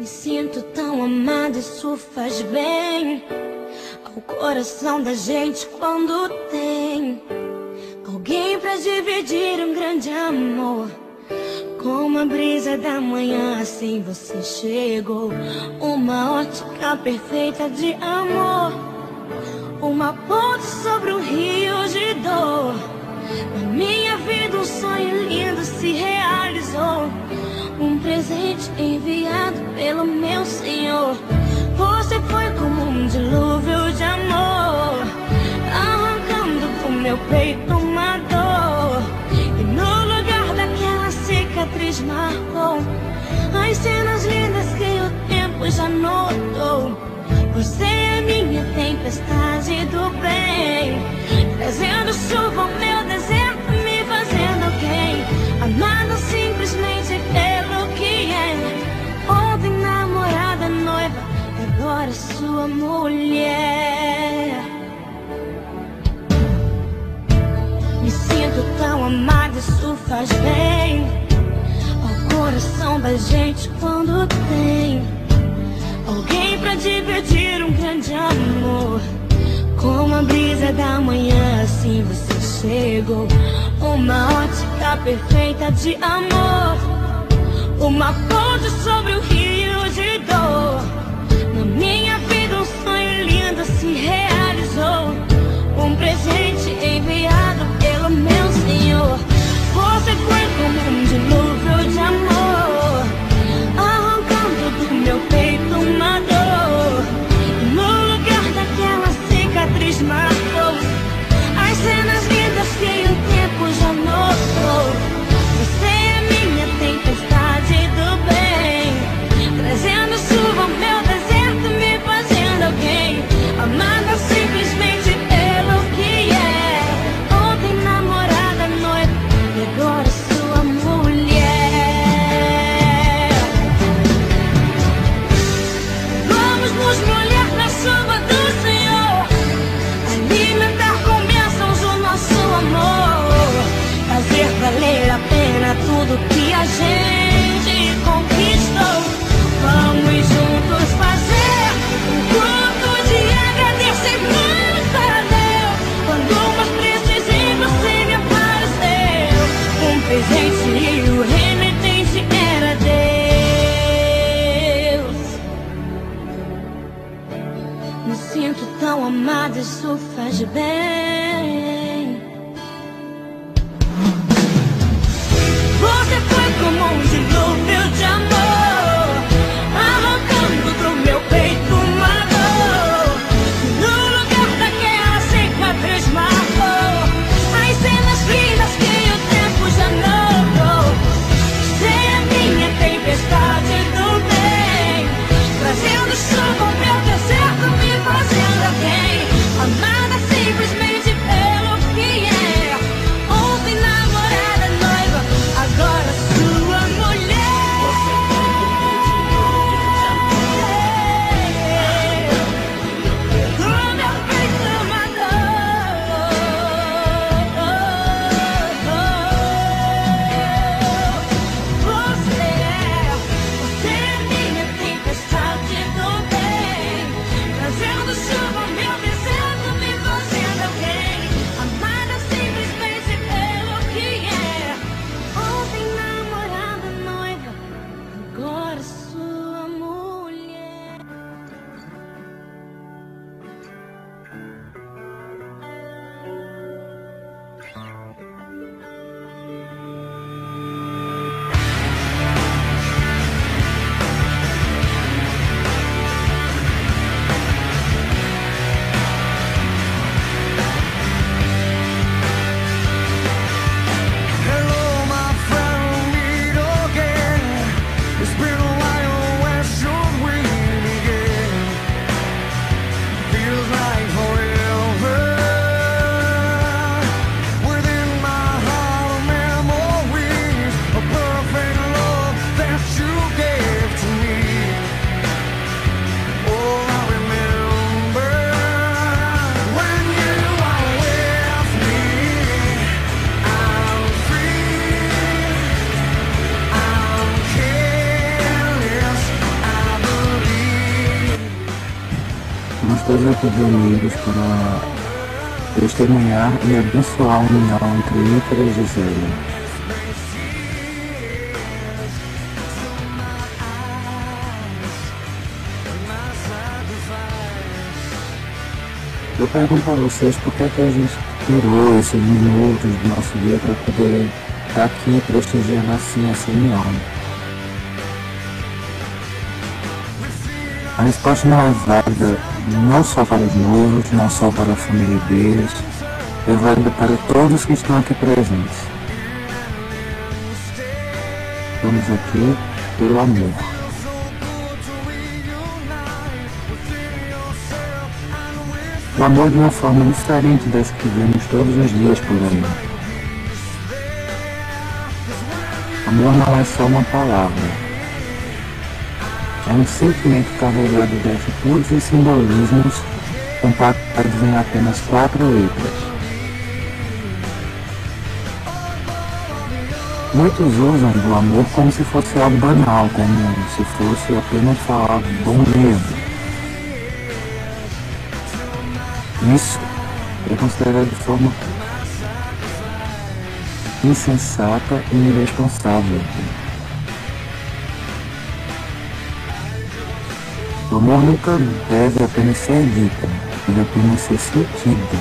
sinto tão amada, isso faz bem ao coração da gente quando tem alguém pra dividir um grande amor. Como a brisa da manhã, assim você chegou. Uma ótica perfeita de amor, uma ponte sobre um rio de dor. Na minha vida um sonho lindo se realizou, um presente enviado pelo meu Senhor. Você foi como um dilúvio de amor, arrancando do meu peito uma dor. E no lugar daquela cicatriz marcou as cenas lindas que o tempo já notou. Você é minha tempestade do bem, trazendo chuva ao meu deserto, me fazendo alguém, amado simplesmente pelo que é. Ontem namorada, noiva, e agora sua mulher. Me sinto tão amada, isso faz bem ao coração da gente quando tem alguém pra dividir um grande amor. Como a brisa da manhã, assim você chegou. Uma ótica perfeita de amor, uma ponte sobre o rio de dor. Na minha vida um sonho lindo se realizou, um presente enviado pelo meu Senhor. Você foi como um dilúvio de amor, arrancando do meu peito uma dor. No lugar daquela cicatriz marcou as cenas lindas que o tempo já notou. Você é minha tempestade do bem, trazendo chuva ao meu deserto, me fazendo alguém, amada simplesmente pelo que é. Ontem namorada, noiva, e agora sua mulher. Vamos nos molhar na chuva do Senhor, alimentar com bênçãos o nosso amor, fazer valer a pena tudo que a gente conquistou. Vamos juntos fazer um culto de agradecimento a Deus. Quando mais precisei você me apareceu, um presente e o remetente era Deus. Me sinto tão amada, isso faz bem. Você foi como um dilúvio de amor, arrancando do meu peito uma dor. No lugar daquela cicatriz marcou as cenas lindas que o tempo já notou. Você é minha tempestade do bem, trazendo chuva ao meu deserto, me fazendo alguém, amada simplesmente grupo de amigos para testemunhar e abençoar a união entre Ícaro e Gisele. Eu pergunto a vocês por que a gente tirou esses minutos do nosso dia para poder estar aqui prestigiando assim essa união. A resposta não é válida não só para os noivos, não só para a família deles, é válida para todos que estão aqui presentes. Estamos aqui pelo amor. O amor de uma forma diferente das que vemos todos os dias por aí. Amor não é só uma palavra. É um sentimento carregado de atitudes e simbolismos compactados em apenas 4 letras. Muitos usam do amor como se fosse algo banal, como se fosse apenas falar bom mesmo. Isso é considerado de forma insensata e irresponsável. O amor nunca deve apenas ser dito, deve apenas ser sentido.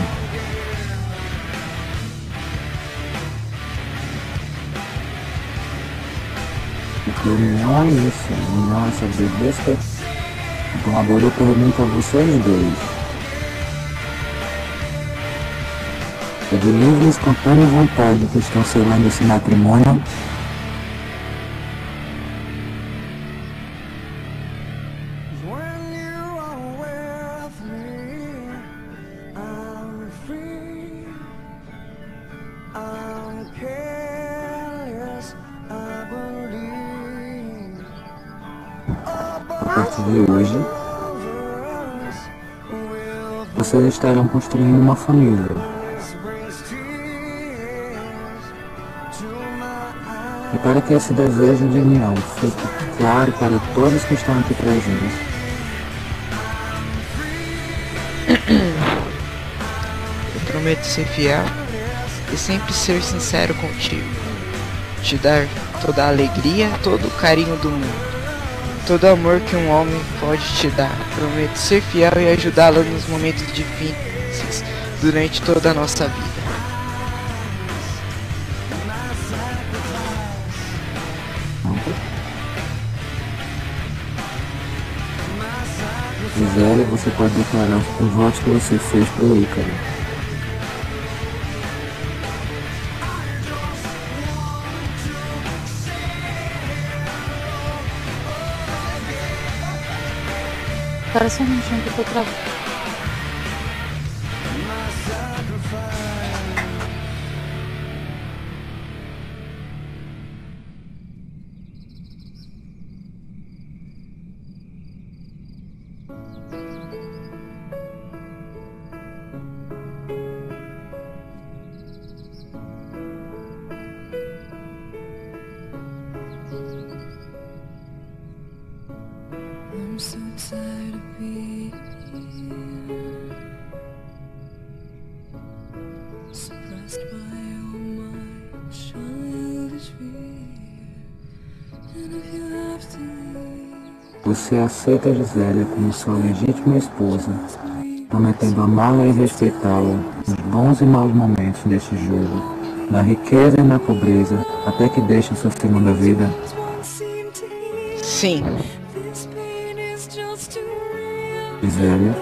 Porque união é isso, união é saber desse. Então agora eu pergunto a vocês dois. É de livre e espontânea vontade que estão selando esse matrimônio? A partir de hoje, vocês estarão construindo uma família. E para que esse desejo de união fique claro para todos que estão aqui presentes. Eu prometo ser fiel e sempre ser sincero contigo. Te dar toda a alegria, todo o carinho do mundo, todo o amor que um homem pode te dar. Prometo ser fiel e ajudá-lo nos momentos difíceis durante toda a nossa vida. Gisele, você pode declarar o voto que você fez para o Ícaro. Espera só um minutinho que eu tô travando. I'm so tired of being here, suppressed by all my childish fear. And if you have to leave, Você aceita Gisele como sua legítima esposa, prometendo amá-la e respeitá-la nos bons e maus momentos deste jogo, na riqueza e na pobreza, até que deixe sua segunda vida? Sim. Gisele,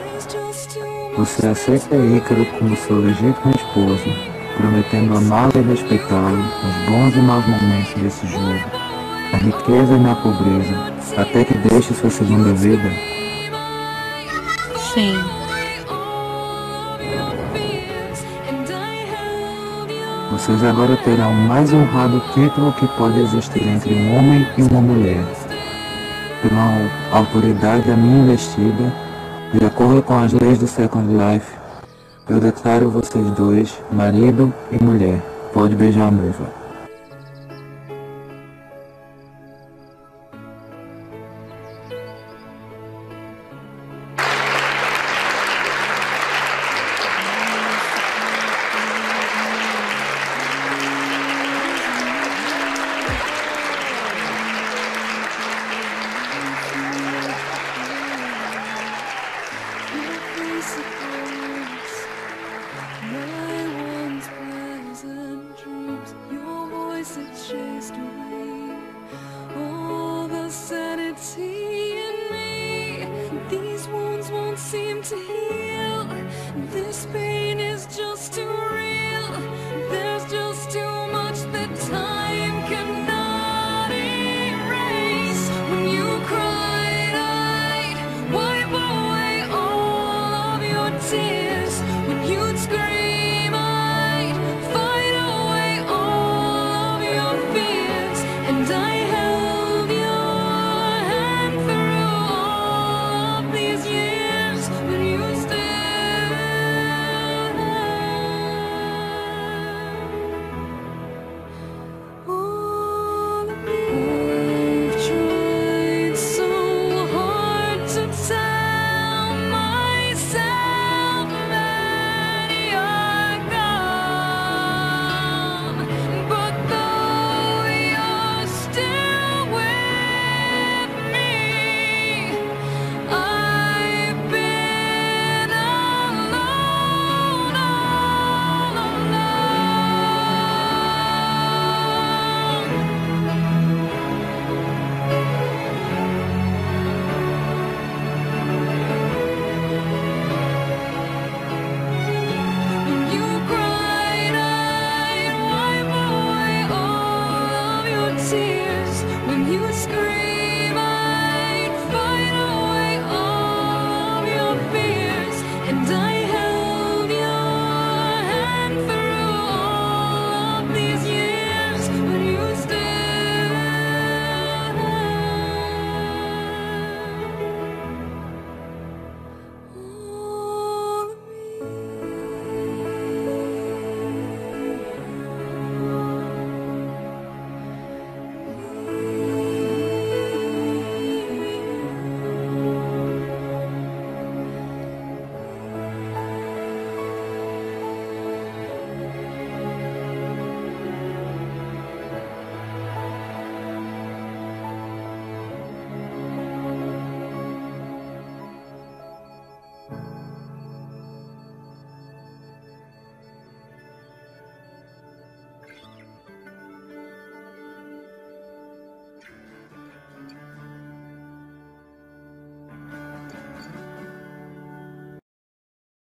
você aceita Ícaro como seu legítimo esposo, prometendo amá-lo e respeitá-lo nos bons e maus momentos desse jogo, na riqueza e na pobreza, até que deixe sua segunda vida? Sim. Vocês agora terão o mais honrado título que pode existir entre um homem e uma mulher. Pela autoridade a mim investida, de acordo com as leis do Second Life, eu declaro vocês dois, marido e mulher. Pode beijar a noiva. chased away all the sanity in me. These wounds won't seem to heal. This pain